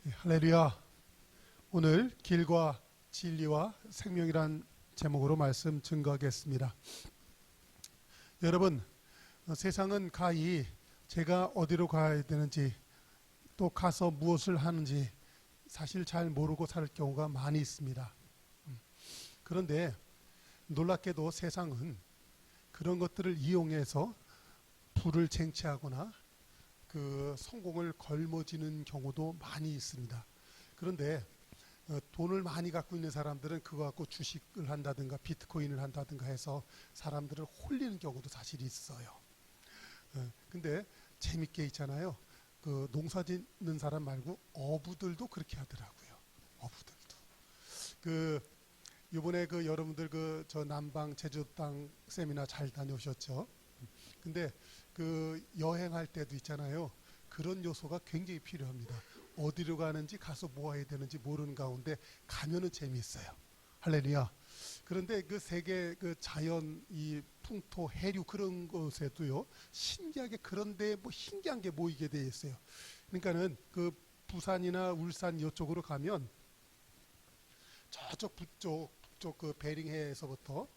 할렐루야. 오늘 길과 진리와 생명이란 제목으로 말씀 증거하겠습니다. 여러분, 세상은 가히 제가 어디로 가야 되는지 또 가서 무엇을 하는지 사실 잘 모르고 살 경우가 많이 있습니다. 그런데 놀랍게도 세상은 그런 것들을 이용해서 부를 쟁취하거나 그 성공을 걸머쥐는 경우도 많이 있습니다. 그런데 돈을 많이 갖고 있는 사람들은 그거 갖고 주식을 한다든가 비트코인을 한다든가 해서 사람들을 홀리는 경우도 사실 있어요. 근데 재밌게 있잖아요. 그 농사 짓는 사람 말고 어부들도 그렇게 하더라고요. 어부들도. 그 이번에 그 여러분들 그 저 남방 제주도 땅 세미나 잘 다녀오셨죠? 근데 그 여행할 때도 있잖아요. 그런 요소가 굉장히 필요합니다. 어디로 가는지 가서 뭐 해야 되는지 모르는 가운데 가면은 재미있어요. 할렐루야. 그런데 그 세계 그 자연 이 풍토 해류 그런 것에도요 신기하게 그런데 뭐 신기한 게 모이게 돼 있어요. 그러니까는 그 부산이나 울산 이쪽으로 가면 저쪽 북쪽 그 베링해에서부터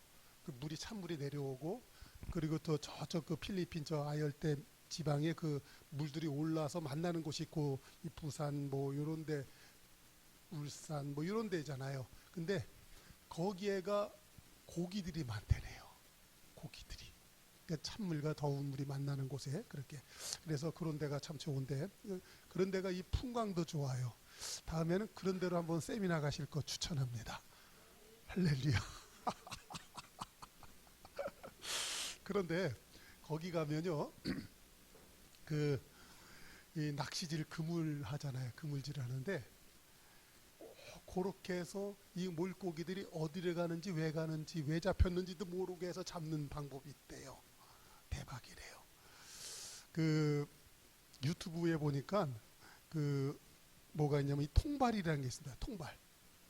그 물이 찬물이 내려오고 그리고 또 저쪽 그 필리핀 저 아열대 지방에 그 물들이 올라서 만나는 곳이 있고 이 부산 뭐 요런데 울산 뭐 요런 데잖아요. 근데 거기에가 고기들이 많대네요. 고기들이. 그러니까 찬물과 더운 물이 만나는 곳에 그렇게. 그래서 그런 데가 참 좋은데 그런 데가 이 풍광도 좋아요. 다음에는 그런 데로 한번 세미나 가실 거 추천합니다. 할렐루야. 그런데 거기 가면요. 그 이 낚시질 그물 하잖아요. 그물질 하는데 그렇게 해서 이 물고기들이 어디를 가는지 왜 가는지 왜 잡혔는지도 모르게 해서 잡는 방법이 있대요. 대박이래요. 그 유튜브에 보니까 그 뭐가 있냐면 이 통발이라는 게 있습니다.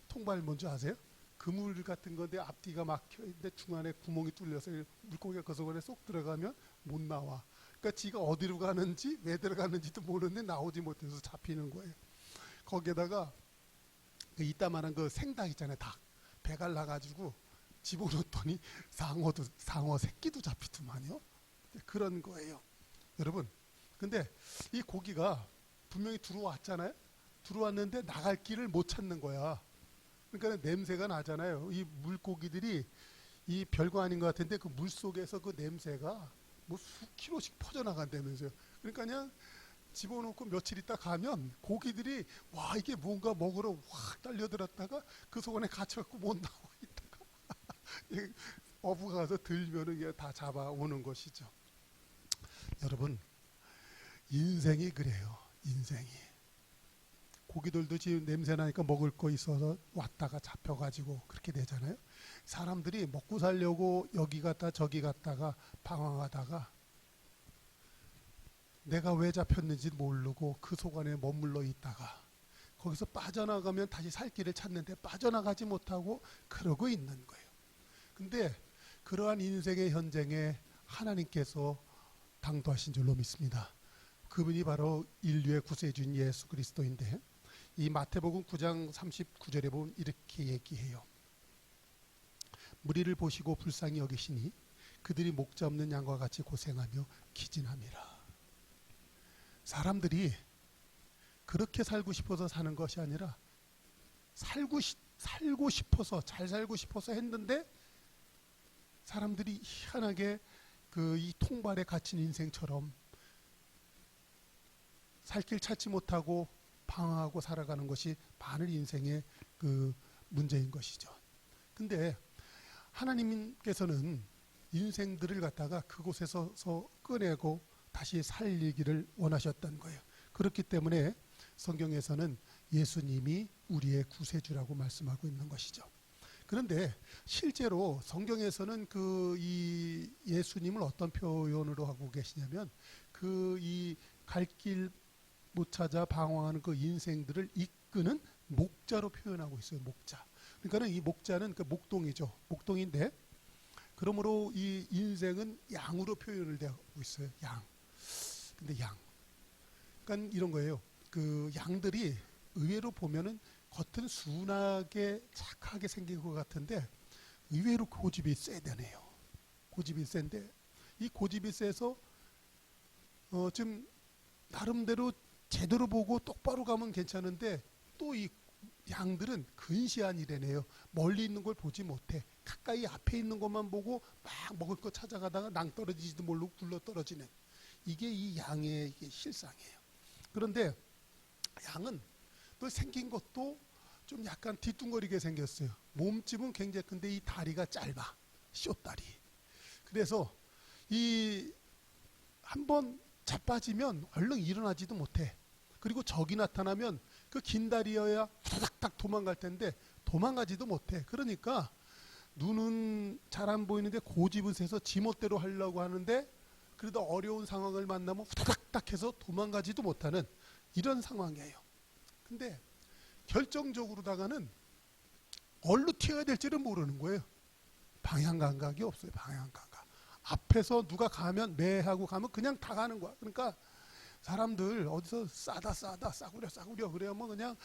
통발 뭔지 아세요? 그물 같은 건데 앞뒤가 막혀 있는데 중간에 구멍이 뚫려서 물고기가 그 속에 쏙 들어가면 못 나와. 그러니까 지가 어디로 가는지 왜 들어가는지도 모르는데 나오지 못해서 잡히는 거예요. 거기에다가 그 이따만한 그 생닭 있잖아요. 닭 배갈 나가지고 집어넣었더니 상어 새끼도 잡히더만요. 그런 거예요. 여러분, 근데 이 고기가 분명히 들어왔잖아요. 들어왔는데 나갈 길을 못 찾는 거야. 그러니까 냄새가 나잖아요. 이 물고기들이 이 별거 아닌 것 같은데 그 물 속에서 그 냄새가 뭐 수킬로씩 퍼져나간다면서요. 그러니까 그냥 집어넣고 며칠 있다 가면 고기들이 와 이게 뭔가 먹으러 확 달려들었다가 그 속안에 갇혀갖고 못 나와 있다가 어부가 가서 들면은 이게 다 잡아오는 것이죠. 여러분, 인생이 그래요. 인생이. 고기들도 지금 냄새 나니까 먹을 거 있어서 왔다가 잡혀가지고 그렇게 되잖아요. 사람들이 먹고 살려고 여기 갔다 저기 갔다가 방황하다가 내가 왜 잡혔는지 모르고 그 속 안에 머물러 있다가 거기서 빠져나가면 다시 살 길을 찾는데 빠져나가지 못하고 그러고 있는 거예요. 근데 그러한 인생의 현장에 하나님께서 당도하신 줄로 믿습니다. 그분이 바로 인류의 구세주인 예수 그리스도인데 이 마태복음 9장 39절에 보면 이렇게 얘기해요. 무리를 보시고 불쌍히 여기시니 그들이 목자 없는 양과 같이 고생하며 기진함이라. 사람들이 그렇게 살고 싶어서 사는 것이 아니라 살고 싶어서 잘 살고 싶어서 했는데 사람들이 희한하게 그 이 통발에 갇힌 인생처럼 살 길 찾지 못하고 방황하고 살아가는 것이 많은 인생의 그 문제인 것이죠. 근데 하나님께서는 인생들을 갖다가 그곳에서 꺼내고 다시 살리기를 원하셨던 거예요. 그렇기 때문에 성경에서는 예수님이 우리의 구세주라고 말씀하고 있는 것이죠. 그런데 실제로 성경에서는 그 이 예수님을 어떤 표현으로 하고 계시냐면 그 이 갈 길 못 찾아 방황하는 그 인생들을 이끄는 목자로 표현하고 있어요. 목자. 그러니까는 이 목자는 그 목동이죠. 목동인데 그러므로 이 인생은 양으로 표현을 되고 있어요. 양. 근데 양. 그러니까 이런 거예요. 그 양들이 의외로 보면은 겉은 순하게 착하게 생긴 것 같은데 의외로 고집이 세다네요. 고집이 센데 이 고집이 세서 좀 나름대로 제대로 보고 똑바로 가면 괜찮은데 또 이 양들은 근시안이래네요. 멀리 있는 걸 보지 못해. 가까이 앞에 있는 것만 보고 막 먹을 거 찾아가다가 낭떠러지지도 모르고 굴러 떨어지는 이게 이 양의 이게 실상이에요. 그런데 양은 또 생긴 것도 좀 약간 뒤뚱거리게 생겼어요. 몸집은 굉장히 큰데 이 다리가 짧아. 쇼다리. 그래서 이 한번 자빠지면 얼른 일어나지도 못해. 그리고 적이 나타나면 그 긴 다리여야 후다닥 도망갈 텐데 도망가지도 못해. 그러니까 눈은 잘 안 보이는데 고집은 세서 지멋대로 하려고 하는데 그래도 어려운 상황을 만나면 후다닥 해서 도망가지도 못하는 이런 상황이에요. 근데 결정적으로다가는 어디로 튀어야 될지를 모르는 거예요. 방향 감각이 없어요. 방향 감각. 앞에서 누가 가면 매하고 가면 그냥 다 가는 거야. 그러니까 사람들 어디서 싸다 싸구려 그래야 뭐 그냥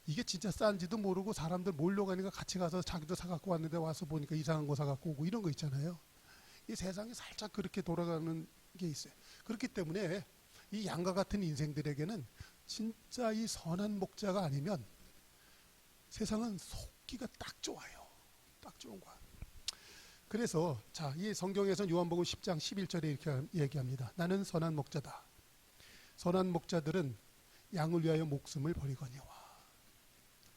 이게 진짜 싼지도 모르고 사람들 몰려가니까 같이 가서 자기도 사갖고 왔는데 와서 보니까 이상한 거 사갖고 오고 이런 거 있잖아요. 이 세상이 살짝 그렇게 돌아가는 게 있어요. 그렇기 때문에 이 양과 같은 인생들에게는 진짜 이 선한 목자가 아니면 세상은 속기가 딱 좋아요. 딱 좋은 거야. 그래서 자, 이 성경에서는 요한복음 10장 11절에 이렇게 얘기합니다. 나는 선한 목자다. 선한 목자들은 양을 위하여 목숨을 버리거니와.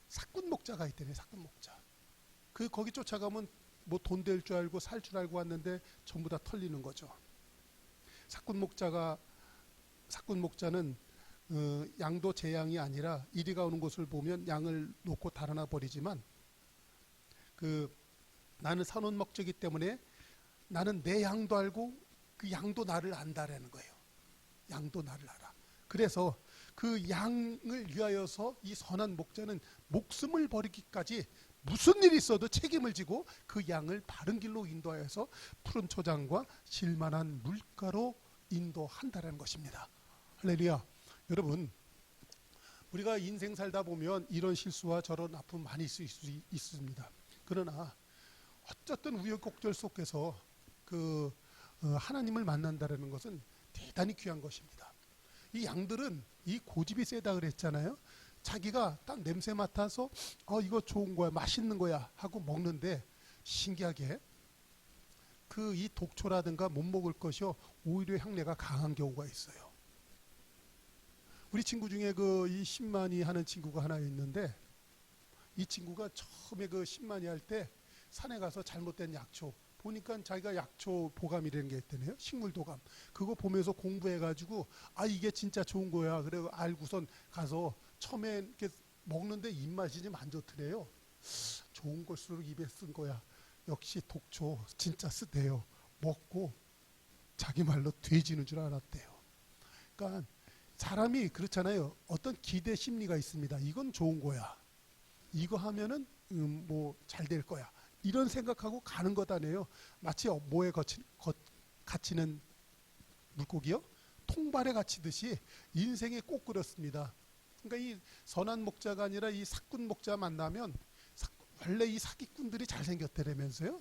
사꾼 목자가 있대네. 사꾼 목자. 그 거기 쫓아가면 뭐 돈 될 줄 알고 살 줄 알고 왔는데 전부 다 털리는 거죠. 사꾼 목자는 양도 제 양이 아니라 이리가 오는 곳을 보면 양을 놓고 달아나 버리지만 나는 선한 목자이기 때문에 나는 내 양도 알고 그 양도 나를 안다라는 거예요. 양도 나를 알아. 그래서 그 양을 위하여서 이 선한 목자는 목숨을 버리기까지 무슨 일이 있어도 책임을 지고 그 양을 바른 길로 인도하여서 푸른 초장과 실만한 물가로 인도한다는 것입니다. 할렐루야. 여러분, 우리가 인생 살다 보면 이런 실수와 저런 아픔 많이 있을 수 있습니다. 그러나 어쨌든 우여곡절 속에서 하나님을 만난다는 것은 대단히 귀한 것입니다. 이 양들은 이 고집이 세다 그랬잖아요. 자기가 딱 냄새 맡아서 이거 좋은 거야, 맛있는 거야 하고 먹는데 신기하게 이 독초라든가 못 먹을 것이요 오히려 향내가 강한 경우가 있어요. 우리 친구 중에 이 신만이 하는 친구가 하나 있는데 이 친구가 처음에 신만이 할 때 산에 가서 잘못된 약초 보니까 자기가 약초 보감이라는 게 있대네요. 식물 도감. 그거 보면서 공부해가지고 이게 진짜 좋은 거야. 그래 알고선 가서 처음에 이렇게 먹는데 입맛이 좀 안 좋더래요. 좋은 걸수록 입에 쓴 거야. 역시 독초 진짜 쓰대요. 먹고 자기 말로 돼지는 줄 알았대요. 그러니까 사람이 그렇잖아요. 어떤 기대 심리가 있습니다. 이건 좋은 거야. 이거 하면은 뭐 잘 될 거야. 이런 생각하고 가는 것 아니에요. 마치 뭐에 갇히는 물고기요? 통발에 갇히듯이 인생이 꼭 그렇습니다. 그러니까 이 선한 목자가 아니라 이 사꾼 목자 만나면 원래 이 사기꾼들이 잘생겼다면서요.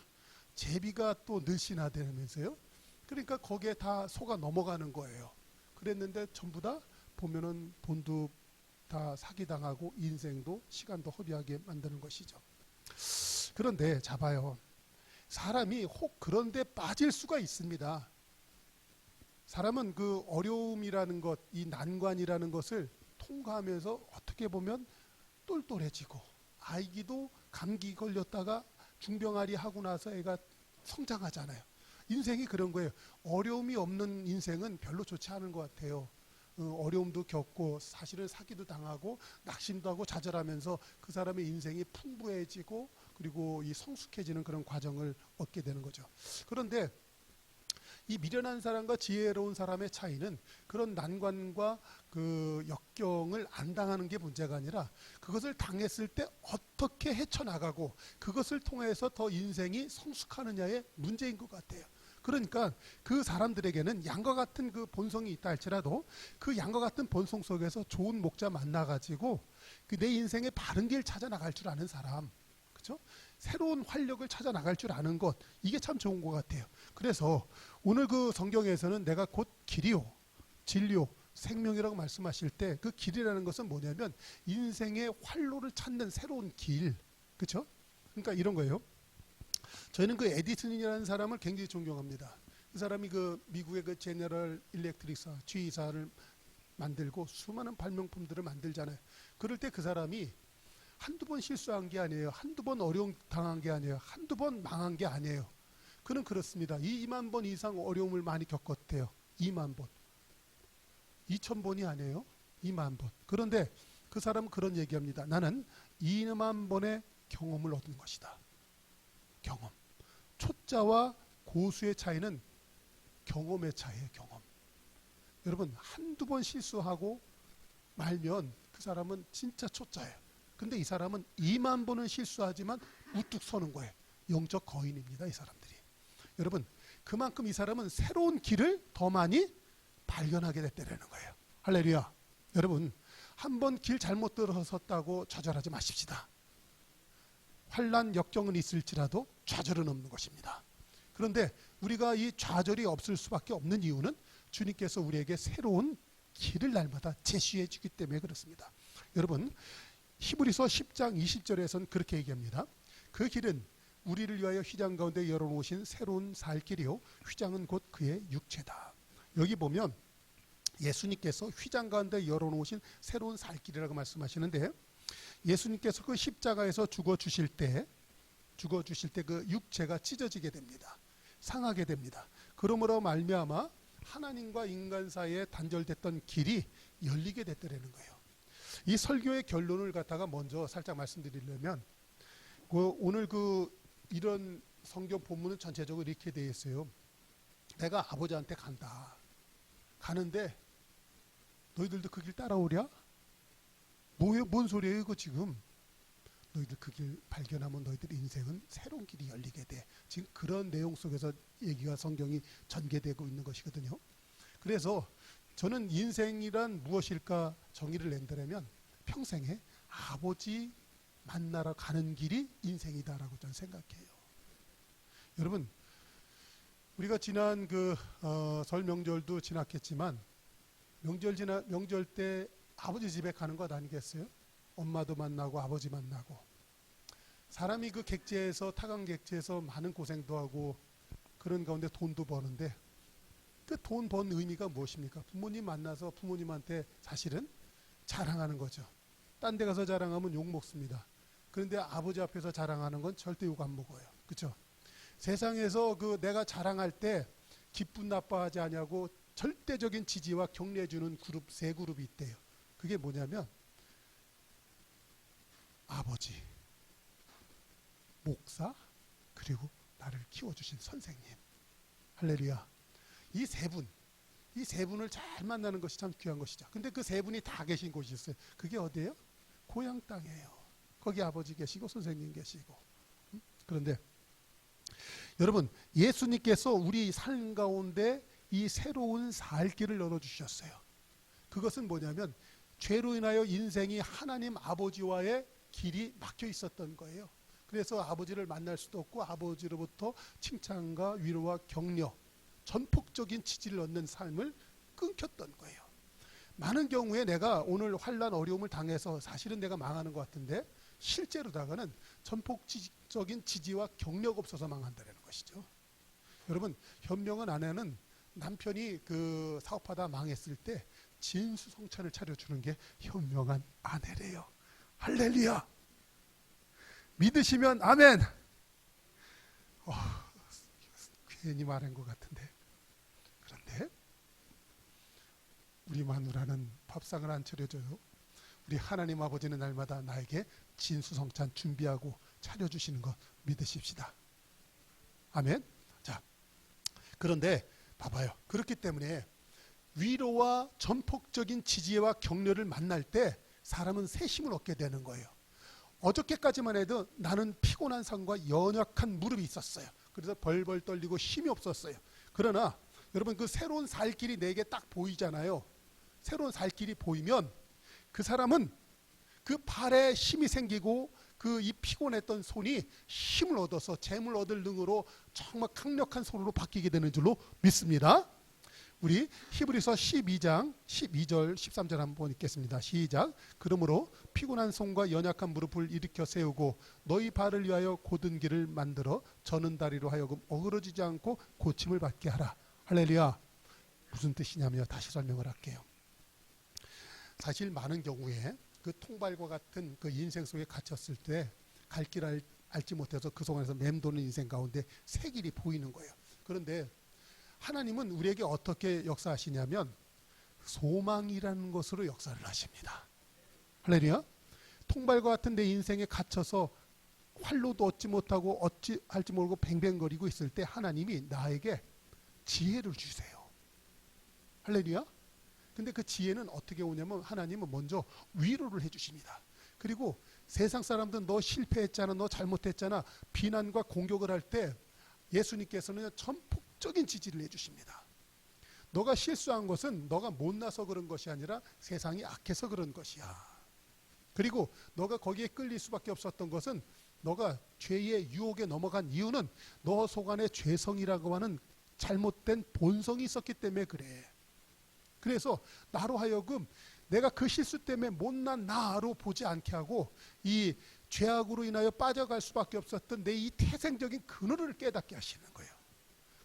제비가 또 늘씬하다면서요. 그러니까 거기에 다 속아 넘어가는 거예요. 그랬는데 전부 다 보면은 돈도 다 사기당하고 인생도 시간도 허비하게 만드는 것이죠. 그런데 잡아요. 사람이 혹 그런데 빠질 수가 있습니다. 사람은 그 어려움이라는 것, 이 난관이라는 것을 통과하면서 어떻게 보면 똘똘해지고 아이기도 감기 걸렸다가 중병아리 하고 나서 애가 성장하잖아요. 인생이 그런 거예요. 어려움이 없는 인생은 별로 좋지 않은 것 같아요. 어려움도 겪고 사실은 사기도 당하고 낙심도 하고 좌절하면서 그 사람의 인생이 풍부해지고 그리고 이 성숙해지는 그런 과정을 얻게 되는 거죠. 그런데 이 미련한 사람과 지혜로운 사람의 차이는 그런 난관과 역경을 안 당하는 게 문제가 아니라 그것을 당했을 때 어떻게 헤쳐나가고 그것을 통해서 더 인생이 성숙하느냐의 문제인 것 같아요. 그러니까 그 사람들에게는 양과 같은 그 본성이 있다 할지라도 그 양과 같은 본성 속에서 좋은 목자 만나가지고 그 내 인생의 바른 길 찾아 나갈 줄 아는 사람, 그렇죠? 새로운 활력을 찾아 나갈 줄 아는 것, 이게 참 좋은 것 같아요. 그래서 오늘 그 성경에서는 내가 곧 길이요, 진리요, 생명이라고 말씀하실 때 그 길이라는 것은 뭐냐면 인생의 활로를 찾는 새로운 길, 그렇죠? 그러니까 이런 거예요. 저희는 그 에디슨이라는 사람을 굉장히 존경합니다. 그 사람이 그 미국의 그 제너럴 일렉트릭사 G사를 만들고 수많은 발명품들을 만들잖아요. 그럴 때 그 사람이 한두 번 실수한 게 아니에요. 한두 번 어려움 당한 게 아니에요. 한두 번 망한 게 아니에요. 그는 그렇습니다. 2만 번 이상 어려움을 많이 겪었대요. 2만 번. 2,000번이 아니에요. 2만 번. 그런데 그 사람은 그런 얘기합니다. 나는 2만 번의 경험을 얻은 것이다. 경험. 초자와 고수의 차이는 경험의 차이예요. 경험. 여러분 한두 번 실수하고 말면 그 사람은 진짜 초자예요. 근데 이 사람은 2만 번은 실수하지만 우뚝 서는 거예요. 영적 거인입니다. 이 사람들이. 여러분 그만큼 이 사람은 새로운 길을 더 많이 발견하게 됐다는 거예요. 할렐루야. 여러분 한 번 길 잘못 들어섰다고 좌절하지 마십시다. 환난 역경은 있을지라도 좌절은 없는 것입니다. 그런데 우리가 이 좌절이 없을 수밖에 없는 이유는 주님께서 우리에게 새로운 길을 날마다 제시해 주기 때문에 그렇습니다. 여러분 히브리서 10장 20절에서는 그렇게 얘기합니다. 그 길은 우리를 위하여 휘장 가운데 열어놓으신 새로운 살 길이요 휘장은 곧 그의 육체다. 여기 보면 예수님께서 휘장 가운데 열어놓으신 새로운 살 길이라고 말씀하시는데 예수님께서 그 십자가에서 죽어주실 때 그 육체가 찢어지게 됩니다. 상하게 됩니다. 그러므로 말미암아 하나님과 인간 사이에 단절됐던 길이 열리게 됐다는 거예요. 이 설교의 결론을 갖다가 먼저 살짝 말씀드리려면 오늘 이런 성경 본문은 전체적으로 이렇게 되어 있어요. 내가 아버지한테 간다. 가는데 너희들도 그 길 따라오랴? 뭔 소리예요 이거 지금? 너희들 그 길 발견하면 너희들 인생은 새로운 길이 열리게 돼. 지금 그런 내용 속에서 얘기가 성경이 전개되고 있는 것이거든요. 그래서 저는 인생이란 무엇일까 정의를 낸다면 평생에 아버지 만나러 가는 길이 인생이다라고 저는 생각해요. 여러분 우리가 지난 설 명절도 지났겠지만 명절 때 아버지 집에 가는 것 아니겠어요? 엄마도 만나고 아버지 만나고 사람이 그 객지에서 타강 객지에서 많은 고생도 하고 그런 가운데 돈도 버는데 그 돈 번 의미가 무엇입니까? 부모님 만나서 부모님한테 사실은 자랑하는 거죠. 딴 데 가서 자랑하면 욕 먹습니다. 그런데 아버지 앞에서 자랑하는 건 절대 욕 안 먹어요. 그렇죠? 세상에서 내가 자랑할 때 기쁜 나빠하지 않냐고 절대적인 지지와 격려해 주는 그룹 세 그룹이 있대요. 그게 뭐냐면 아버지, 목사, 그리고 나를 키워주신 선생님. 할렐루야. 이 세 분을 잘 만나는 것이 참 귀한 것이죠. 근데 그 세 분이 다 계신 곳이 있어요. 그게 어디예요? 고향 땅이에요. 거기 아버지 계시고 선생님 계시고. 그런데 여러분 예수님께서 우리 삶 가운데 이 새로운 살 길을 열어주셨어요. 그것은 뭐냐면 죄로 인하여 인생이 하나님 아버지와의 길이 막혀 있었던 거예요. 그래서 아버지를 만날 수도 없고 아버지로부터 칭찬과 위로와 격려, 전폭적인 지지를 얻는 삶을 끊겼던 거예요. 많은 경우에 내가 오늘 환난 어려움을 당해서 사실은 내가 망하는 것 같은데 실제로다가는 전폭적인 지지와 격려가 없어서 망한다는 것이죠. 여러분 현명한 아내는 남편이 사업하다 망했을 때 진수성찬을 차려주는 게 현명한 아내래요. 할렐루야. 믿으시면 아멘. 괜히 말한 것 같은데. 그런데 우리 마누라는 밥상을 안 차려줘요. 우리 하나님 아버지는 날마다 나에게 진수성찬 준비하고 차려주시는 것 믿으십시다. 아멘. 자, 그런데 봐봐요. 그렇기 때문에 위로와 전폭적인 지지와 격려를 만날 때 사람은 새 힘을 얻게 되는 거예요. 어저께까지만 해도 나는 피곤한 삶과 연약한 무릎이 있었어요. 그래서 벌벌 떨리고 힘이 없었어요. 그러나 여러분 그 새로운 살 길이 내게 딱 보이잖아요. 새로운 살 길이 보이면 그 사람은 그 발에 힘이 생기고 그 이 피곤했던 손이 힘을 얻어서 재물 얻을 능으로 정말 강력한 손으로 바뀌게 되는 줄로 믿습니다. 우리 히브리서 12장 12절 13절 한번 읽겠습니다. 시작. 그러므로 피곤한 손과 연약한 무릎을 일으켜 세우고 너희 발을 위하여 곧은 길을 만들어 저는 다리로 하여금 어그러지지 않고 고침을 받게 하라. 할렐루야. 무슨 뜻이냐면 다시 설명을 할게요. 사실 많은 경우에 그 통발과 같은 그 인생 속에 갇혔을 때 갈 길을 알지 못해서 그 속에서 맴도는 인생 가운데 새 길이 보이는 거예요. 그런데 하나님은 우리에게 어떻게 역사하시냐면 소망이라는 것으로 역사를 하십니다. 할렐루야. 통발과 같은 내 인생에 갇혀서 활로도 얻지 못하고 어찌 할지 모르고 뱅뱅거리고 있을 때 하나님이 나에게 지혜를 주세요. 할렐루야. 근데 그 지혜는 어떻게 오냐면 하나님은 먼저 위로를 해주십니다. 그리고 세상 사람들은 너 실패했잖아, 너 잘못했잖아 비난과 공격을 할 때 예수님께서는 전폭적인 지지를 해주십니다. 너가 실수한 것은 너가 못나서 그런 것이 아니라 세상이 악해서 그런 것이야. 그리고 너가 거기에 끌릴 수밖에 없었던 것은 너가 죄의 유혹에 넘어간 이유는 너 속 안에 죄성이라고 하는 잘못된 본성이 있었기 때문에 그래. 그래서 나로 하여금 내가 그 실수 때문에 못난 나로 보지 않게 하고 이 죄악으로 인하여 빠져갈 수밖에 없었던 내 이 태생적인 근원을 깨닫게 하시는 거예요.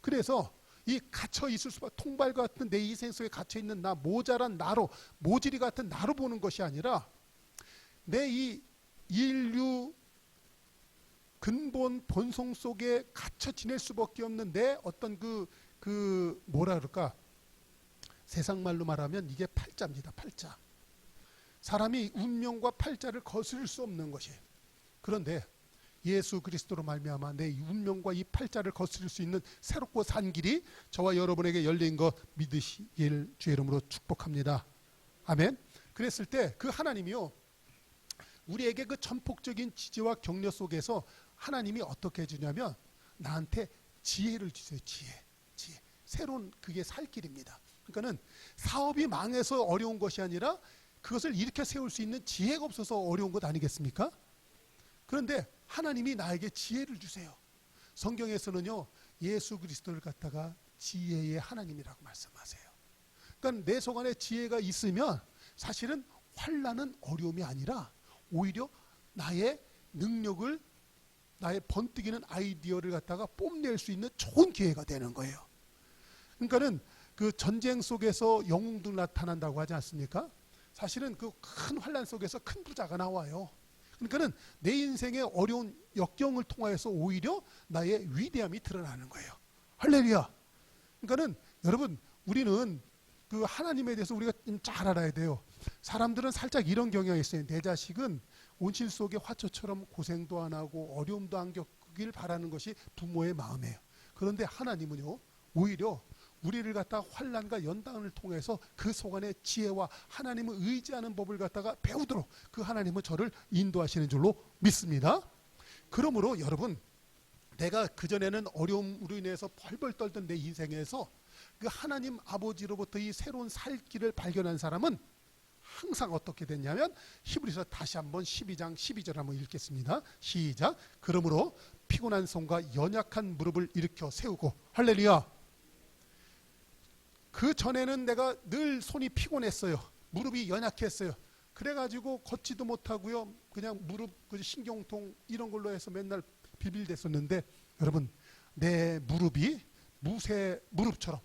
그래서 이 갇혀 있을 수밖에 통발과 같은 내 인생 속에 갇혀 있는 나 모자란 나로 모질이 같은 나로 보는 것이 아니라 내 이 인류 근본 본성 속에 갇혀 지낼 수밖에 없는 내 어떤 그 뭐라 그럴까 세상 말로 말하면 이게 팔자입니다. 팔자. 사람이 운명과 팔자를 거스를 수 없는 것이. 그런데 예수 그리스도로 말미암아 내 운명과 이 팔자를 거스릴 수 있는 새롭고 산 길이 저와 여러분에게 열린 것 믿으시길 주의 이름으로 축복합니다. 아멘. 그랬을 때 그 하나님이요 우리에게 그 전폭적인 지지와 격려 속에서 하나님이 어떻게 해주냐면 나한테 지혜를 주세요. 지혜. 새로운 그게 살 길입니다. 그러니까는 사업이 망해서 어려운 것이 아니라 그것을 일으켜 세울 수 있는 지혜가 없어서 어려운 것 아니겠습니까? 그런데 하나님이 나에게 지혜를 주세요. 성경에서는요 예수 그리스도를 갖다가 지혜의 하나님이라고 말씀하세요. 그러니까 내 속 안에 지혜가 있으면 사실은 환난은 어려움이 아니라 오히려 나의 능력을 나의 번뜩이는 아이디어를 갖다가 뽐낼 수 있는 좋은 기회가 되는 거예요. 그러니까는 그 전쟁 속에서 영웅도 나타난다고 하지 않습니까? 사실은 그 큰 환난 속에서 큰 부자가 나와요. 그러니까는 내 인생의 어려운 역경을 통하여서 오히려 나의 위대함이 드러나는 거예요. 할렐루야. 그러니까는 여러분 우리는 그 하나님에 대해서 우리가 잘 알아야 돼요. 사람들은 살짝 이런 경향이 있어요. 내 자식은 온실 속의 화초처럼 고생도 안 하고 어려움도 안 겪길 바라는 것이 부모의 마음이에요. 그런데 하나님은요 오히려 우리를 갖다가 환난과 연단을 통해서 그 속 안에 지혜와 하나님을 의지하는 법을 갖다가 배우도록 그 하나님은 저를 인도하시는 줄로 믿습니다. 그러므로 여러분 내가 그전에는 어려움으로 인해서 벌벌 떨던 내 인생에서 그 하나님 아버지로부터 이 새로운 살 길을 발견한 사람은 항상 어떻게 됐냐면 히브리서 다시 한번 12장 12절 한번 읽겠습니다. 시작. 그러므로 피곤한 손과 연약한 무릎을 일으켜 세우고 할렐루야. 그 전에는 내가 늘 손이 피곤했어요. 무릎이 연약했어요. 그래가지고 걷지도 못하고요. 그냥 무릎 신경통 이런 걸로 해서 맨날 비빌댔었는데 여러분 내 무릎이 무쇠 무릎처럼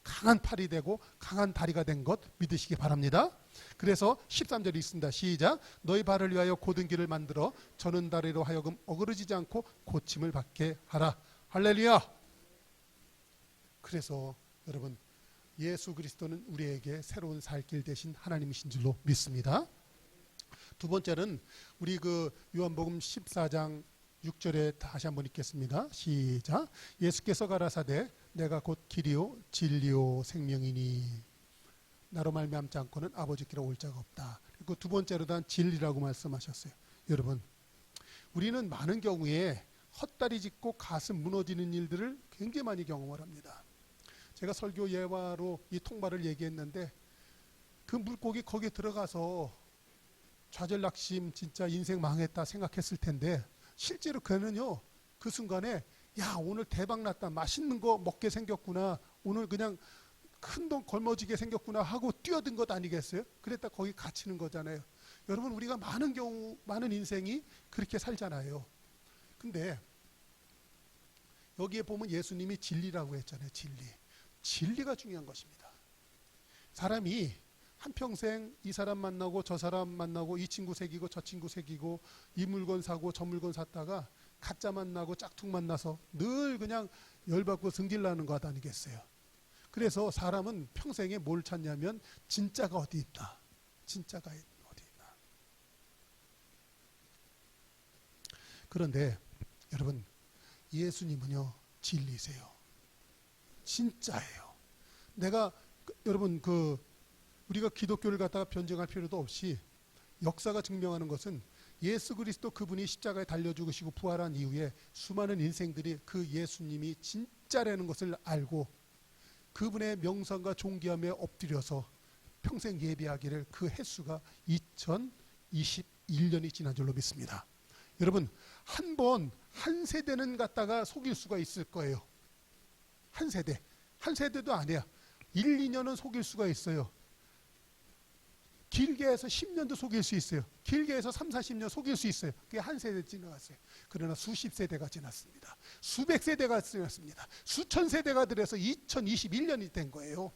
강한 팔이 되고 강한 다리가 된 것 믿으시기 바랍니다. 그래서 13절이 있습니다. 시작. 너희 발을 위하여 곧은 길을 만들어 저는 다리로 하여금 어그러지지 않고 고침을 받게 하라. 할렐루야. 그래서 여러분 예수 그리스도는 우리에게 새로운 살 길 대신 하나님이신 줄로 믿습니다. 두 번째는 우리 그 요한복음 14장 6절에 다시 한번 읽겠습니다. 시작. 예수께서 가라사대 내가 곧 길이요 진리요 생명이니 나로 말미암지 않고는 아버지께로 올 자가 없다. 그리고 두 번째로 단 진리라고 말씀하셨어요. 여러분 우리는 많은 경우에 헛다리 짚고 가슴 무너지는 일들을 굉장히 많이 경험을 합니다. 제가 설교 예화로 이 통발을 얘기했는데 그 물고기 거기에 들어가서 좌절낙심 진짜 인생 망했다 생각했을 텐데 실제로 그는요 그 순간에 야 오늘 대박 났다 맛있는 거 먹게 생겼구나 오늘 그냥 큰 돈 걸머지게 생겼구나 하고 뛰어든 것 아니겠어요? 그랬다 거기 갇히는 거잖아요. 여러분 우리가 많은 경우 많은 인생이 그렇게 살잖아요. 근데 여기에 보면 예수님이 진리라고 했잖아요. 진리가 중요한 것입니다. 사람이 한평생 이 사람 만나고 저 사람 만나고 이 친구 새기고 저 친구 새기고 이 물건 사고 저 물건 샀다가 가짜 만나고 짝퉁 만나서 늘 그냥 열받고 승질나는 것 아니겠어요. 그래서 사람은 평생에 뭘 찾냐면 진짜가 어디 있나. 진짜가 어디 있나. 그런데 여러분 예수님은요 진리세요. 진짜예요. 내가 여러분 우리가 기독교를 갖다가 변증할 필요도 없이 역사가 증명하는 것은 예수 그리스도 그분이 십자가에 달려 죽으시고 부활한 이후에 수많은 인생들이 그 예수님이 진짜라는 것을 알고 그분의 명성과 존귀함에 엎드려서 평생 예배하기를 그 횟수가 2021년이 지난 줄로 믿습니다. 여러분 한 세대는 갖다가 속일 수가 있을 거예요. 한 세대도 아니야. 1, 2년은 속일 수가 있어요. 길게 해서 10년도 속일 수 있어요. 길게 해서 3, 40년 속일 수 있어요. 그게 한 세대 지나갔어요. 그러나 수십 세대가 지났습니다. 수백 세대가 지났습니다. 수천 세대가 들어서 2021년이 된 거예요.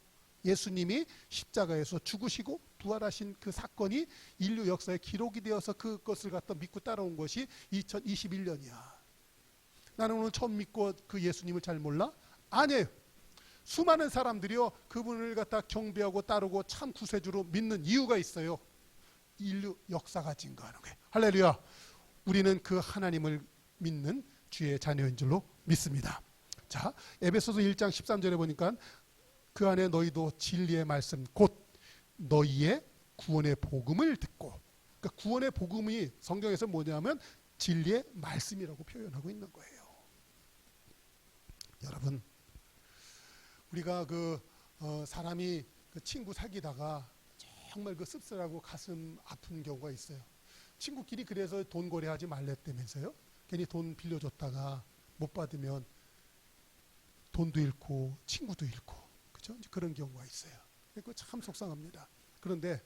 예수님이 십자가에서 죽으시고 부활하신 그 사건이 인류 역사에 기록이 되어서 그것을 갖다 믿고 따라온 것이 2021년이야. 나는 오늘 처음 믿고 그 예수님을 잘 몰라? 아니에요. 수많은 사람들이요 그분을 갖다 경배하고 따르고 참 구세주로 믿는 이유가 있어요. 인류 역사가 증거하는 거예요. 할렐루야. 우리는 그 하나님을 믿는 주의 자녀인 줄로 믿습니다. 자, 에베소서 1장 13절에 보니까 그 안에 너희도 진리의 말씀 곧 너희의 구원의 복음을 듣고, 그러니까 구원의 복음이 성경에서 뭐냐면 진리의 말씀이라고 표현하고 있는 거예요. 여러분 우리가 사람이 그 친구 사귀다가 정말 그 씁쓸하고 가슴 아픈 경우가 있어요. 친구끼리 그래서 돈 거래하지 말랬다면서요. 괜히 돈 빌려줬다가 못 받으면 돈도 잃고 친구도 잃고 그죠? 그런 경우가 있어요. 그거 참 속상합니다. 그런데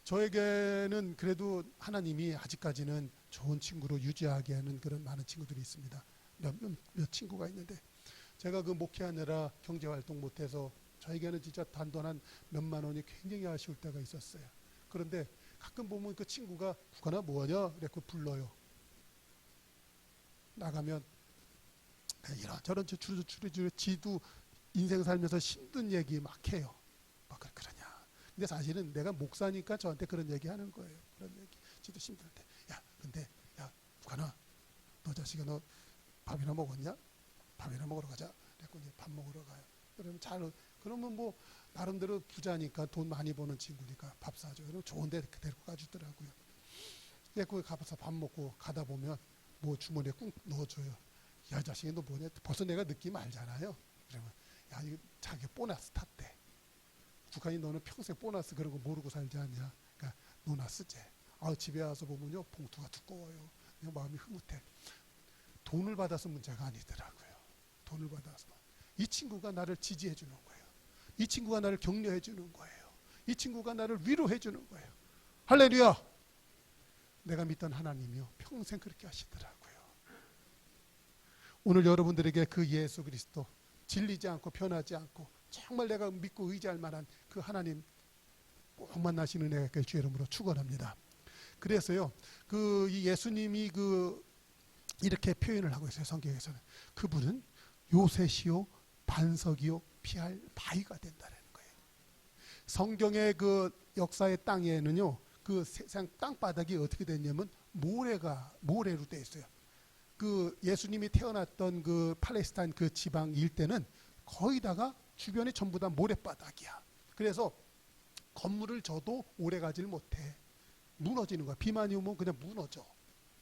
저에게는 그래도 하나님이 아직까지는 좋은 친구로 유지하게 하는 그런 많은 친구들이 있습니다. 몇 친구가 있는데 제가 그 목회하느라 경제활동 못해서 저에게는 진짜 단돈 한 몇만 원이 굉장히 아쉬울 때가 있었어요. 그런데 가끔 보면 그 친구가 국가나 뭐하냐 그래서 불러요. 나가면 이런저런 주르주르 지도 인생 살면서 힘든 얘기 막 해요. 막 그러냐. 근데 사실은 내가 목사니까 저한테 그런 얘기 하는 거예요. 그런 얘기. 지도 힘들대. 근데 국가나 너 자식아 너 밥이나 먹었냐? 밥이나 먹으러 가자. 그래서 이제 밥 먹으러 가요. 그러면 뭐 나름대로 부자니까 돈 많이 버는 친구니까 밥 사줘. 그럼 좋은데 데리고 가주더라고요. 거기 가서 밥 먹고 가다 보면 뭐 주머니에 꾹 넣어줘요. 야 자식이 너 뭐냐? 벌써 내가 느낌 알잖아요. 그러면 이거 자기 보너스 탔대. 북한이 너는 평생 보너스 그런 거 모르고 살지 않냐? 그러니까 노나스제. 집에 와서 보면요 봉투가 두꺼워요. 그냥 마음이 흐뭇해. 돈을 받아서 문제가 아니더라고요. 돈을 받아서 이 친구가 나를 지지해 주는 거예요. 이 친구가 나를 격려해 주는 거예요. 이 친구가 나를 위로해 주는 거예요. 할렐루야. 내가 믿던 하나님이요 평생 그렇게 하시더라고요. 오늘 여러분들에게 그 예수 그리스도 질리지 않고 변하지 않고 정말 내가 믿고 의지할 만한 그 하나님 꼭 만나시는 은혜가 주의 이름으로 축원합니다. 그래서요 이 예수님이 이렇게 표현을 하고 있어요. 성경에서는 그분은 요새시요 반석이요 피할 바위가 된다는 거예요. 성경의 그 역사의 땅에는요 그 세상 땅바닥이 어떻게 됐냐면 모래로 되어 있어요. 그 예수님이 태어났던 그 팔레스타인 그 지방 일대는 거의 다가 주변이 전부 다 모래바닥이야. 그래서 건물을 져도 오래 가지를 못해. 무너지는 거야. 비만이 오면 그냥 무너져.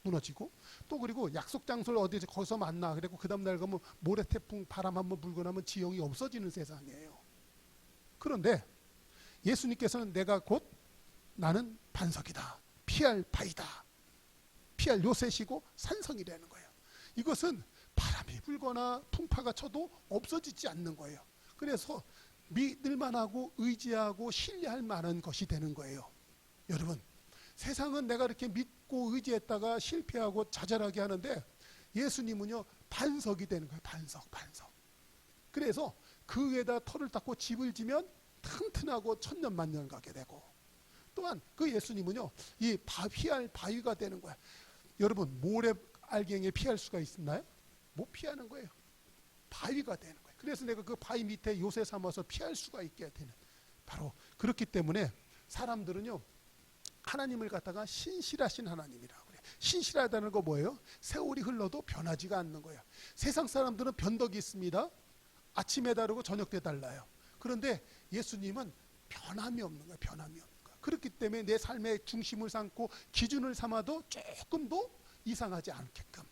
무너지고, 또 그리고 약속 장소를 어디서 거기서 만나, 그리고 그 다음날 가면 모래 태풍 바람 한번 불고 나면 지형이 없어지는 세상이에요. 그런데 예수님께서는 내가 곧 나는 반석이다, 피할 바위다, 피할 요새시고 산성이라는 거예요. 이것은 바람이 불거나 풍파가 쳐도 없어지지 않는 거예요. 그래서 믿을만하고 의지하고 신뢰할 만한 것이 되는 거예요. 여러분, 세상은 내가 이렇게 믿고 의지했다가 실패하고 좌절하게 하는데 예수님은요 반석이 되는 거예요. 반석. 그래서 그 위에다 터를 닦고 집을 지면 튼튼하고 천년만년 가게 되고, 또한 그 예수님은요 이 피할 바위가 되는 거야. 여러분, 모래 알갱이에 피할 수가 있나요? 못 피하는 거예요. 바위가 되는 거예요. 그래서 내가 그 바위 밑에 요새 삼아서 피할 수가 있게 되는, 바로 그렇기 때문에 사람들은요 하나님을 갖다가 신실하신 하나님이라고 그래요. 신실하다는 거 뭐예요? 세월이 흘러도 변하지가 않는 거예요. 세상 사람들은 변덕이 있습니다. 아침에 다르고 저녁 때 달라요. 그런데 예수님은 변함이 없는 거예요. 변함이 없는 거예요. 그렇기 때문에 내 삶의 중심을 삼고 기준을 삼아도 조금도 이상하지 않게끔,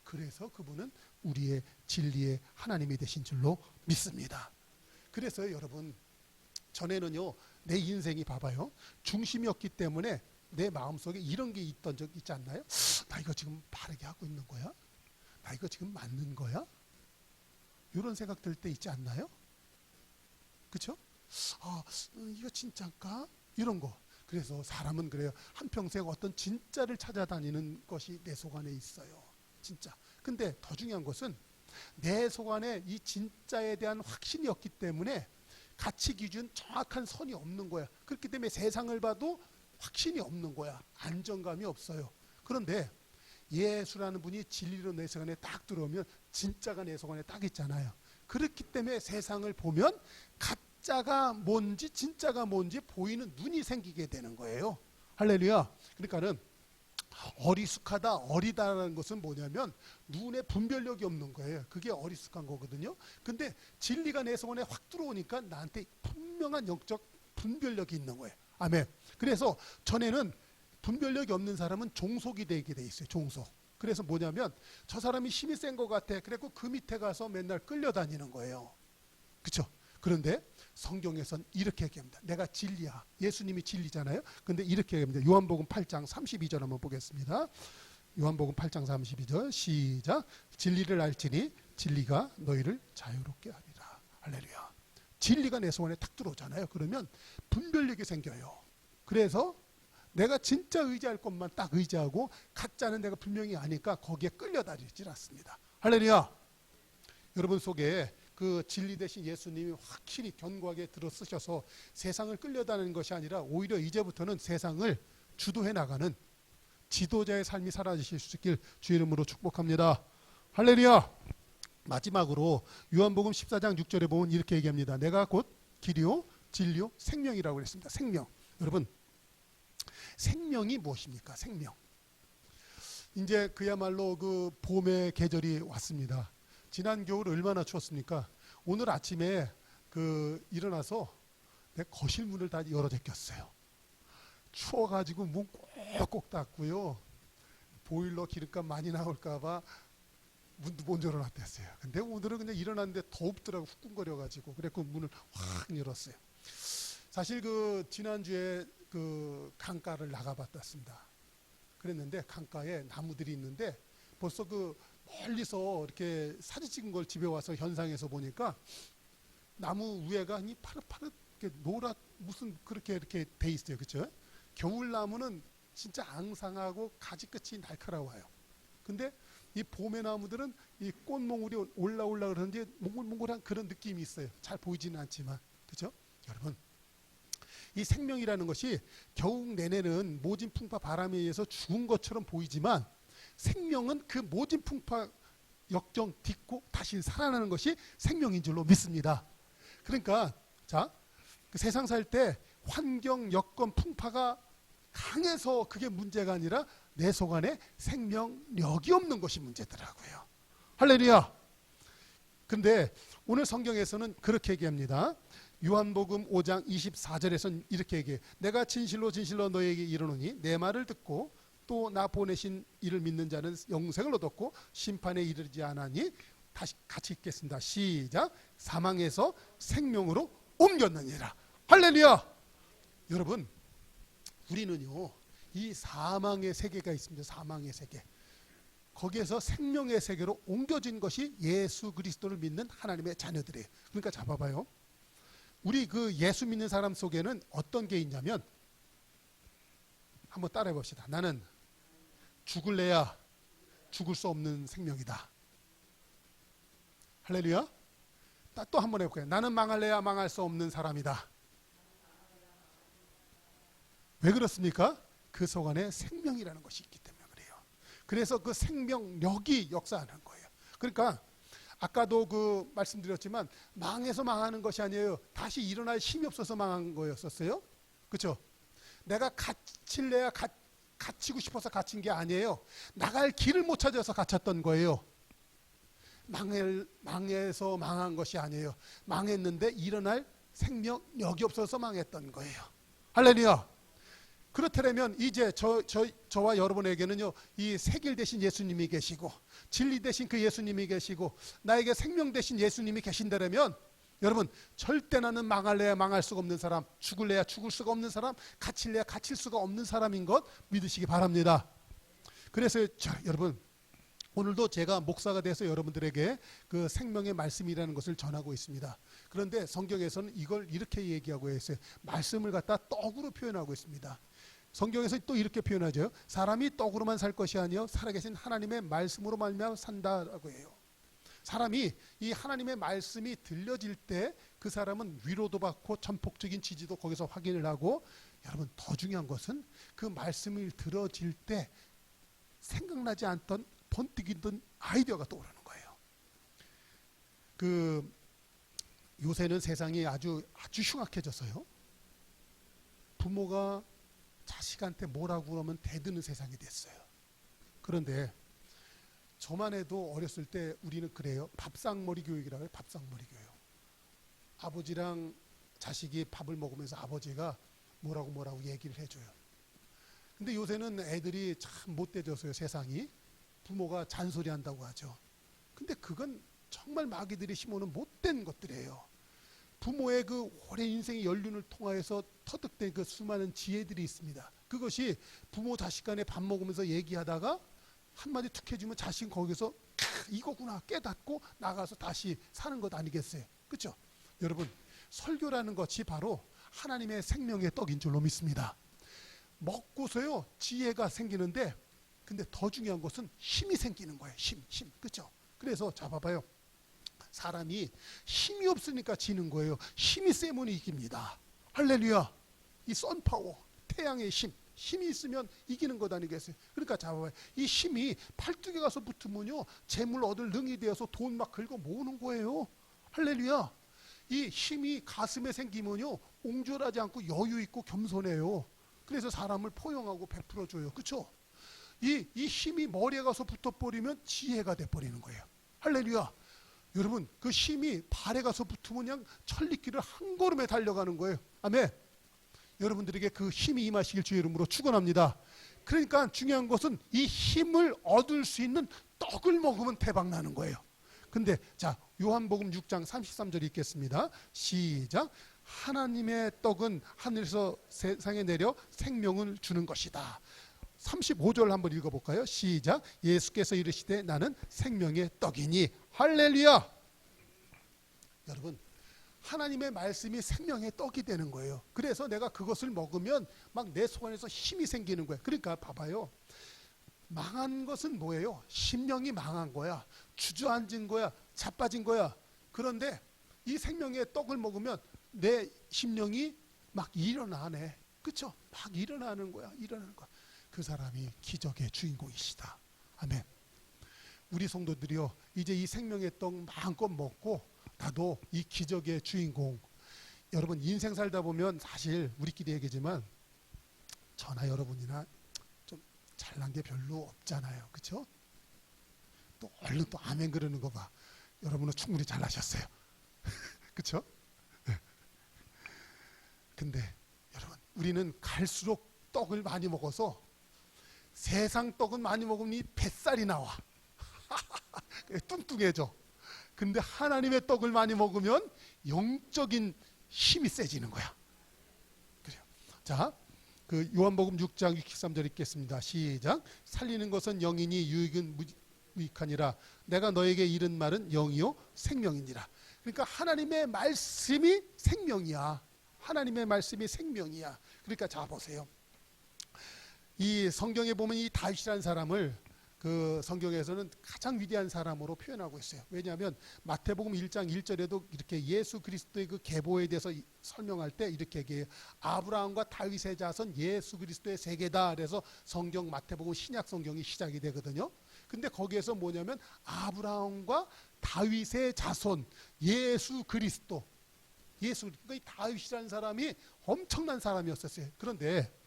그래서 그분은 우리의 진리의 하나님이 되신 줄로 믿습니다. 그래서 여러분, 전에는요 내 인생이 봐봐요, 중심이 없기 때문에 내 마음속에 이런 게 있던 적 있지 않나요? 나 이거 지금 바르게 하고 있는 거야? 나 이거 지금 맞는 거야? 이런 생각 들 때 있지 않나요? 그렇죠? 이거 진짜일까? 이런 거. 그래서 사람은 그래요. 한평생 어떤 진짜를 찾아다니는 것이 내 속 안에 있어요. 진짜. 근데 더 중요한 것은 내 속 안에 이 진짜에 대한 확신이 없기 때문에 가치 기준 정확한 선이 없는 거야. 그렇기 때문에 세상을 봐도 확신이 없는 거야. 안정감이 없어요. 그런데 예수라는 분이 진리로 내 속 안에 딱 들어오면 진짜가 내 속 안에 딱 있잖아요. 그렇기 때문에 세상을 보면 가짜가 뭔지 진짜가 뭔지 보이는 눈이 생기게 되는 거예요. 할렐루야. 그러니까는 어리숙하다, 어리다라는 것은 뭐냐면 눈에 분별력이 없는 거예요. 그게 어리숙한 거거든요. 근데 진리가 내 속 안에 확 들어오니까 나한테 분명한 영적 분별력이 있는 거예요. 아멘. 그래서 전에는 분별력이 없는 사람은 종속이 되게 돼 있어요. 종속. 그래서 뭐냐면 저 사람이 힘이 센 것 같아. 그래서 그 밑에 가서 맨날 끌려다니는 거예요. 그렇죠? 그런데 성경에선 이렇게 얘기합니다. 내가 진리야. 예수님이 진리잖아요. 근데 이렇게 얘기합니다. 요한복음 8장 32절 한번 보겠습니다. 요한복음 8장 32절 시작. 진리를 알지니 진리가 너희를 자유롭게 하리라. 할렐루야. 진리가 내 속 안에 탁 들어오잖아요. 그러면 분별력이 생겨요. 그래서 내가 진짜 의지할 것만 딱 의지하고 가짜는 내가 분명히 아니까 거기에 끌려다니질 않습니다. 할렐루야. 여러분 속에 그 진리 되신 예수님이 확실히 견고하게 들어쓰셔서 세상을 끌려다니는 것이 아니라 오히려 이제부터는 세상을 주도해 나가는 지도자의 삶이 사라지실 수 있길 주의 이름으로 축복합니다. 할렐루야. 마지막으로 요한복음 14장 6절에 보면 이렇게 얘기합니다. 내가 곧 길이요 진리요 생명이라고 그랬습니다. 생명. 여러분, 생명이 무엇입니까? 생명. 이제 그야말로 그 봄의 계절이 왔습니다. 지난 겨울 얼마나 추웠습니까? 오늘 아침에 일어나서 내 거실 문을 다 열어 제꼈어요. 추워가지고 문 꼭꼭 닫고요. 보일러 기름값 많이 나올까봐 문도 못 열어놨댔어요. 근데 오늘은 그냥 일어났는데 덥더라고, 후끈거려가지고. 그래서 문을 확 열었어요. 사실 지난주에 강가를 나가봤습니다. 그랬는데 강가에 나무들이 있는데 벌써 멀리서 이렇게 사진 찍은 걸 집에 와서 현상에서 보니까 나무 위에가 파릇파릇 노랗 무슨 그렇게 이렇게 돼 있어요. 그렇죠? 겨울 나무는 진짜 앙상하고 가지 끝이 날카로워요. 근데 이 봄의 나무들은 이 꽃몽울이 올라 그러는데 몽글몽글한 그런 느낌이 있어요. 잘 보이지는 않지만. 그렇죠? 여러분, 이 생명이라는 것이 겨울 내내는 모진 풍파 바람에 의해서 죽은 것처럼 보이지만 생명은 그 모진 풍파 역정 딛고 다시 살아나는 것이 생명인 줄로 믿습니다. 그러니까 그 세상 살 때 환경, 여건, 풍파가 강해서 그게 문제가 아니라 내 속 안에 생명력이 없는 것이 문제더라고요. 할렐루야. 그런데 오늘 성경에서는 그렇게 얘기합니다. 요한복음 5장 24절에서는 이렇게 얘기해요. 내가 진실로 진실로 너희에게 이르노니 내 말을 듣고 또 나 보내신 이를 믿는 자는 영생을 얻었고 심판에 이르지 않으니 다시 같이 읽겠습니다. 시작. 사망에서 생명으로 옮겼느니라. 할렐루야. 여러분, 우리는요 이 사망의 세계가 있습니다. 사망의 세계. 거기에서 생명의 세계로 옮겨진 것이 예수 그리스도를 믿는 하나님의 자녀들이에요. 그러니까 잡아봐요. 우리 그 예수 믿는 사람 속에는 어떤 게 있냐면, 한번 따라해 봅시다. 나는 죽을래야 죽을 수 없는 생명이다. 할렐루야. 또 한번 해볼게요. 나는 망할래야 망할 수 없는 사람이다. 왜 그렇습니까? 그 속 안에 생명이라는 것이 있기 때문에 그래요. 그래서 그 생명력이 역사하는 거예요. 그러니까 아까도 그 말씀드렸지만 망해서 망하는 것이 아니에요. 다시 일어날 힘이 없어서 망한 거였었어요. 그렇죠? 내가 갇힐래야 갇히고 싶어서 갇힌 게 아니에요. 나갈 길을 못 찾아서 갇혔던 거예요. 망해서 망한 것이 아니에요. 망했는데 일어날 생명력이 없어서 망했던 거예요. 할렐루야. 그렇다면 이제 저와 여러분에게는요 이 새길 대신 예수님이 계시고 진리 대신 그 예수님이 계시고 나에게 생명 대신 예수님이 계신다면, 여러분 절대 나는 망할래야 망할 수가 없는 사람, 죽을래야 죽을 수가 없는 사람, 갇힐래야 갇힐 수가 없는 사람인 것 믿으시기 바랍니다. 그래서 여러분 오늘도 제가 목사가 돼서 여러분들에게 그 생명의 말씀이라는 것을 전하고 있습니다. 그런데 성경에서는 이걸 이렇게 얘기하고 있어요. 말씀을 갖다 떡으로 표현하고 있습니다. 성경에서 또 이렇게 표현하죠. 사람이 떡으로만 살 것이 아니요 살아계신 하나님의 말씀으로 말미암아 산다라고 해요. 사람이 이 하나님의 말씀이 들려질 때 그 사람은 위로도 받고 전폭적인 지지도 거기서 확인을 하고, 여러분 더 중요한 것은 그 말씀을 들어질 때 생각나지 않던 번뜩이던 아이디어가 떠오르는 거예요. 그 요새는 세상이 아주 흉악해졌어요. 부모가 자식한테 뭐라고 그러면 대드는 세상이 됐어요. 그런데 저만 해도 어렸을 때 우리는 그래요. 밥상머리 교육이라고 해요. 밥상머리 교육. 아버지랑 자식이 밥을 먹으면서 아버지가 뭐라고 얘기를 해줘요. 근데 요새는 애들이 참 못돼졌어요. 세상이. 부모가 잔소리한다고 하죠. 근데 그건 정말 마귀들이 심어놓은 못된 것들이에요. 부모의 그 오랜 인생의 연륜을 통하여서 터득된 그 수많은 지혜들이 있습니다. 그것이 부모 자식 간에 밥 먹으면서 얘기하다가 한마디 툭 해주면 자식은 거기서 이거구나 깨닫고 나가서 다시 사는 것 아니겠어요? 그렇죠? 여러분 설교라는 것이 바로 하나님의 생명의 떡인 줄로 믿습니다. 먹고서요 지혜가 생기는데, 근데 더 중요한 것은 힘이 생기는 거예요. 힘. 그렇죠? 그래서 잡아봐요. 사람이 힘이 없으니까 지는 거예요. 힘이 세면 이깁니다. 할렐루야. 이 선파워, 태양의 힘이 있으면 이기는 것 아니겠어요? 그러니까 잡아봐요. 이 힘이 팔뚝에 가서 붙으면요 재물 얻을 능이 되어서 돈 막 긁어 모으는 거예요. 할렐루야. 이 힘이 가슴에 생기면요 옹졸하지 않고 여유 있고 겸손해요. 그래서 사람을 포용하고 베풀어줘요. 그렇죠? 이 힘이 머리에 가서 붙어버리면 지혜가 돼버리는 거예요. 할렐루야. 여러분 그 힘이 발에 가서 붙으면 그냥 천리길을 한 걸음에 달려가는 거예요. 아멘. 여러분들에게 그 힘이 임하시길 주의 이름으로 축원합니다. 그러니까 중요한 것은 이 힘을 얻을 수 있는 떡을 먹으면 대박 나는 거예요. 근데 자 요한복음 6장 33절 읽겠습니다. 시작. 하나님의 떡은 하늘에서 세상에 내려 생명을 주는 것이다. 35절 한번 읽어볼까요? 시작. 예수께서 이르시되 나는 생명의 떡이니. 할렐루야. 여러분 하나님의 말씀이 생명의 떡이 되는 거예요. 그래서 내가 그것을 먹으면 막 내 속 안에서 힘이 생기는 거예요. 그러니까 봐봐요. 망한 것은 뭐예요? 심령이 망한 거야. 주저앉은 거야. 자빠진 거야. 그런데 이 생명의 떡을 먹으면 내 심령이 막 일어나네. 그렇죠? 막 일어나는 거야. 그 사람이 기적의 주인공이시다. 아멘. 우리 성도들이요 이제 이 생명의 떡 마음껏 먹고 나도 이 기적의 주인공. 여러분 인생 살다 보면 사실 우리끼리 얘기지만 저나 여러분이나 좀 잘난 게 별로 없잖아요. 그렇죠? 또 얼른 또 아멘 그러는 거 봐. 여러분은 충분히 잘나셨어요. 그렇죠? 네. 근데 여러분 우리는 갈수록 떡을 많이 먹어서 세상 떡은 많이 먹으면 이 뱃살이 나와. 뚱뚱해져. 근데 하나님의 떡을 많이 먹으면 영적인 힘이 세지는 거야. 그래요. 자, 그 요한복음 6장 63절 읽겠습니다. 시작. 살리는 것은 영이니 유익은 무익하니라. 내가 너에게 이른 말은 영이요 생명이니라. 그러니까 하나님의 말씀이 생명이야. 하나님의 말씀이 생명이야. 그러니까 자 보세요. 이 성경에 보면 이 다윗이라는 사람을 그 성경에서는 가장 위대한 사람으로 표현하고 있어요. 왜냐하면 마태복음 1장 1절에도 이렇게 예수 그리스도의 그 계보에 대해서 설명할 때 이렇게 얘기해요. 아브라함과 다윗의 자손 예수 그리스도의 세계다. 그래서 성경 마태복음 신약 성경이 시작이 되거든요. 근데 거기에서 뭐냐면 아브라함과 다윗의 자손 예수 그리스도. 그러니까 이 다윗이라는 사람이 엄청난 사람이었었어요. 그런데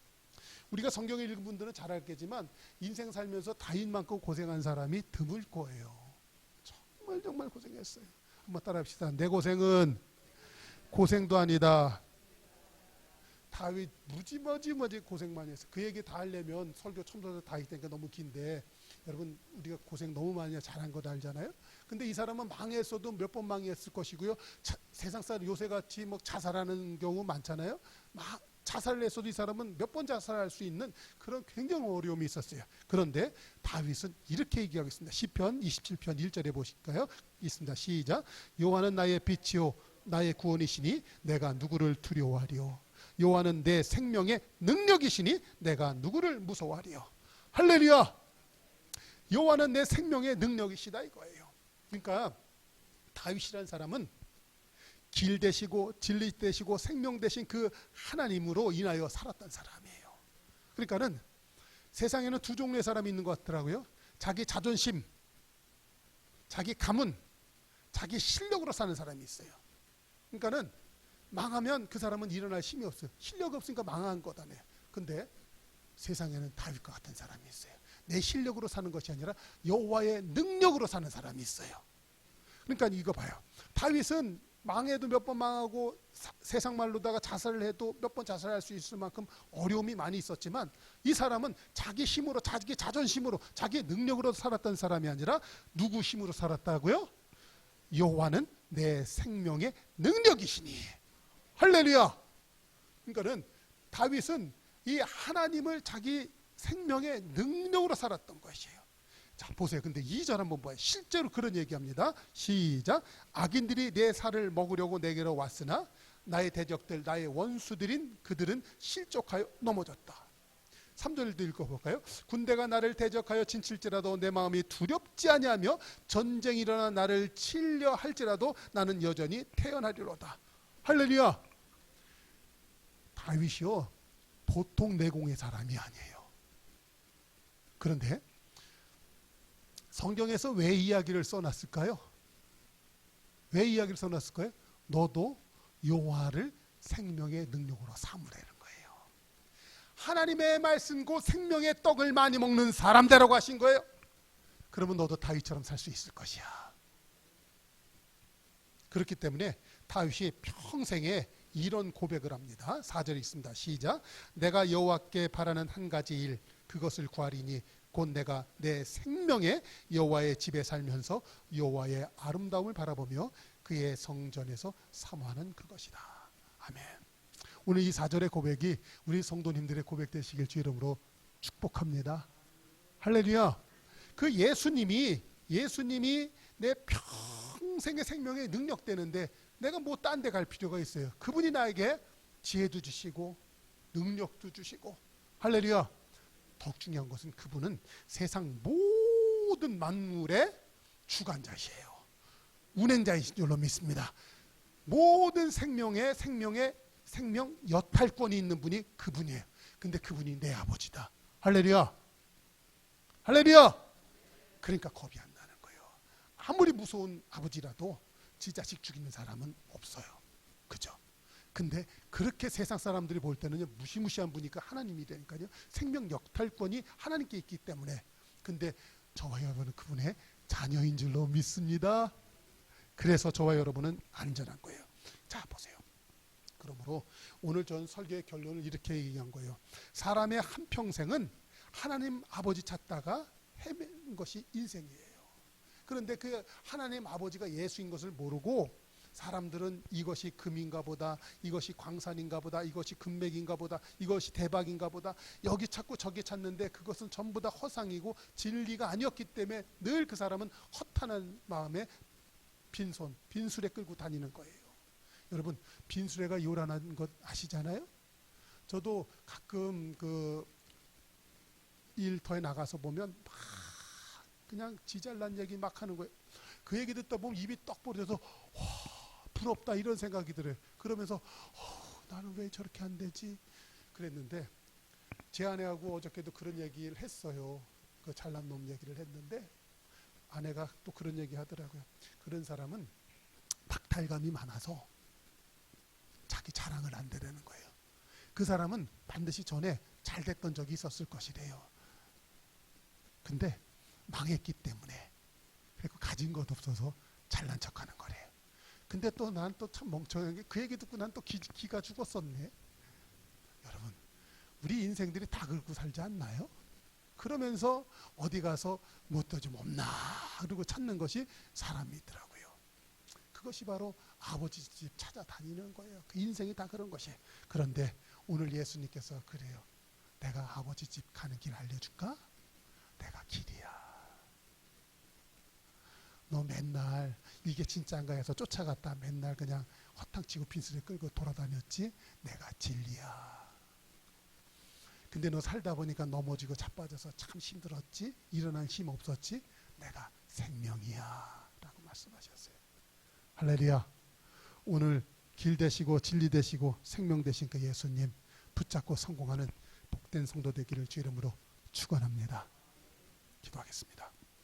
우리가 성경을 읽은 분들은 잘 알겠지만 인생 살면서 다윗만큼 고생한 사람이 드물 거예요. 정말 고생했어요. 한번 따라합시다. 내 고생은 고생도 아니다. 다윗 무지무지 고생 많이 했어요. 그 얘기 다 하려면 설교 처음부터 다 있다니까 너무 긴데, 여러분 우리가 고생 너무 많이 잘한 거 다 알잖아요. 근데 이 사람은 망했어도 몇 번 망했을 것이고요. 세상 사람 요새같이 뭐 자살하는 경우 많잖아요. 자살을 했어도 이 사람은 몇 번 자살할 수 있는 그런 굉장히 어려움이 있었어요. 그런데 다윗은 이렇게 얘기하고 있습니다. 시편 27편 1절에 보실까요? 있습니다. 시작. 여호와는 나의 빛이요 나의 구원이시니 내가 누구를 두려워하리요. 여호와는 내 생명의 능력이시니 내가 누구를 무서워하리요. 할렐루야. 여호와는 내 생명의 능력이시다 이거예요. 그러니까 다윗이라는 사람은 길 되시고 진리 되시고 생명 되신 그 하나님으로 인하여 살았던 사람이에요. 그러니까는 세상에는 두 종류의 사람이 있는 것 같더라고요. 자기 자존심, 자기 가문, 자기 실력으로 사는 사람이 있어요. 그러니까는 망하면 그 사람은 일어날 힘이 없어요. 실력 없으니까 망한 거다네. 근데 세상에는 다윗과 같은 사람이 있어요. 내 실력으로 사는 것이 아니라 여호와의 능력으로 사는 사람이 있어요. 그러니까 이거 봐요. 다윗은 망해도 몇 번 망하고 세상 말로다가 자살을 해도 몇 번 자살할 수 있을 만큼 어려움이 많이 있었지만, 이 사람은 자기 힘으로, 자기 자존심으로, 자기 능력으로 살았던 사람이 아니라 누구 힘으로 살았다고요? 여호와는 내 생명의 능력이시니. 할렐루야. 그러니까는 다윗은 이 하나님을 자기 생명의 능력으로 살았던 것이에요. 자 보세요. 근데 2절 한번 봐요. 실제로 그런 얘기합니다. 시작. 악인들이 내 살을 먹으려고 내게로 왔으나 나의 대적들 나의 원수들인 그들은 실족하여 넘어졌다. 3절도 읽어볼까요? 군대가 나를 대적하여 진칠지라도 내 마음이 두렵지 아니하며 전쟁이 일어나 나를 치려 할지라도 나는 여전히 태어나리로다. 할렐루야. 다윗이요 보통 내공의 사람이 아니에요. 그런데 성경에서 왜 이야기를 써놨을까요? 왜 이야기를 써놨을까요? 너도 여호와를 생명의 능력으로 삼으라는 거예요. 하나님의 말씀 곧 생명의 떡을 많이 먹는 사람 되라고 하신 거예요. 그러면 너도 다윗처럼 살 수 있을 것이야. 그렇기 때문에 다윗이 평생에 이런 고백을 합니다. 4절에 있습니다. 시작. 내가 여호와께 바라는 한 가지 일 그것을 구하리니 곧 내가 내 생명의 여호와의 집에 살면서 여호와의 아름다움을 바라보며 그의 성전에서 사모하는 그것이다. 아멘. 오늘 이 4절의 고백이 우리 성도님들의 고백 되시길 주 이름으로 축복합니다. 할렐루야. 그 예수님이 내 평생의 생명에 능력되는데 내가 뭐 딴 데 갈 필요가 있어요. 그분이 나에게 지혜도 주시고 능력도 주시고. 할렐루야. 더욱 중요한 것은 그분은 세상 모든 만물의 주관자이세요. 운행자이신 줄로 믿습니다. 모든 생명 여탈권이 있는 분이 그분이에요. 근데 그분이 내 아버지다. 할렐루야. 할렐루야. 그러니까 겁이 안 나는 거예요. 아무리 무서운 아버지라도 지 자식 죽이는 사람은 없어요. 그죠? 근데 그렇게 세상 사람들이 볼 때는 무시무시한 분이니까 하나님이라니까요. 생명 역탈권이 하나님께 있기 때문에. 근데 저와 여러분은 그분의 자녀인 줄로 믿습니다. 그래서 저와 여러분은 안전한 거예요. 자 보세요. 그러므로 오늘 전 설교의 결론을 이렇게 얘기한 거예요. 사람의 한평생은 하나님 아버지 찾다가 헤맨 것이 인생이에요. 그런데 그 하나님 아버지가 예수인 것을 모르고 사람들은 이것이 금인가 보다, 이것이 광산인가 보다, 이것이 금맥인가 보다, 이것이 대박인가 보다, 여기 찾고 저기 찾는데 그것은 전부 다 허상이고 진리가 아니었기 때문에 늘 그 사람은 허탄한 마음에 빈손, 빈수레 끌고 다니는 거예요. 여러분, 빈수레가 요란한 것 아시잖아요? 저도 가끔 그 일터에 나가서 보면 막 그냥 지잘난 얘기 막 하는 거예요. 그 얘기 듣다 보면 입이 떡 벌어져서 부럽다 이런 생각이 들어요. 그러면서 나는 왜 저렇게 안 되지? 그랬는데 제 아내하고 어저께도 그런 얘기를 했어요. 그 잘난 놈 얘기를 했는데 아내가 또 그런 얘기 하더라고요. 그런 사람은 박탈감이 많아서 자기 자랑을 안 되려는 거예요. 그 사람은 반드시 전에 잘 됐던 적이 있었을 것이래요. 근데 망했기 때문에 그리고 가진 것 없어서 잘난 척하는 거래요. 근데 또 난 또 참 멍청한 게 그 얘기 듣고 난 또 기가 죽었었네. 여러분, 우리 인생들이 다 긁고 살지 않나요? 그러면서 어디 가서 뭣도 좀 없나 그러고 찾는 것이 사람이더라고요. 그것이 바로 아버지 집 찾아다니는 거예요. 그 인생이 다 그런 것이. 그런데 오늘 예수님께서 그래요. 내가 아버지 집 가는 길 알려줄까? 내가 길이야. 너 맨날 이게 진짜인가 해서 쫓아갔다 맨날 그냥 허탕치고 빈수레 끌고 돌아다녔지? 내가 진리야. 근데 너 살다 보니까 넘어지고 자빠져서 참 힘들었지? 일어날 힘 없었지? 내가 생명이야 라고 말씀하셨어요. 할렐루야. 오늘 길 되시고 진리 되시고 생명 되신 그 예수님 붙잡고 성공하는 복된 성도 되기를 주 이름으로 축원합니다. 기도하겠습니다.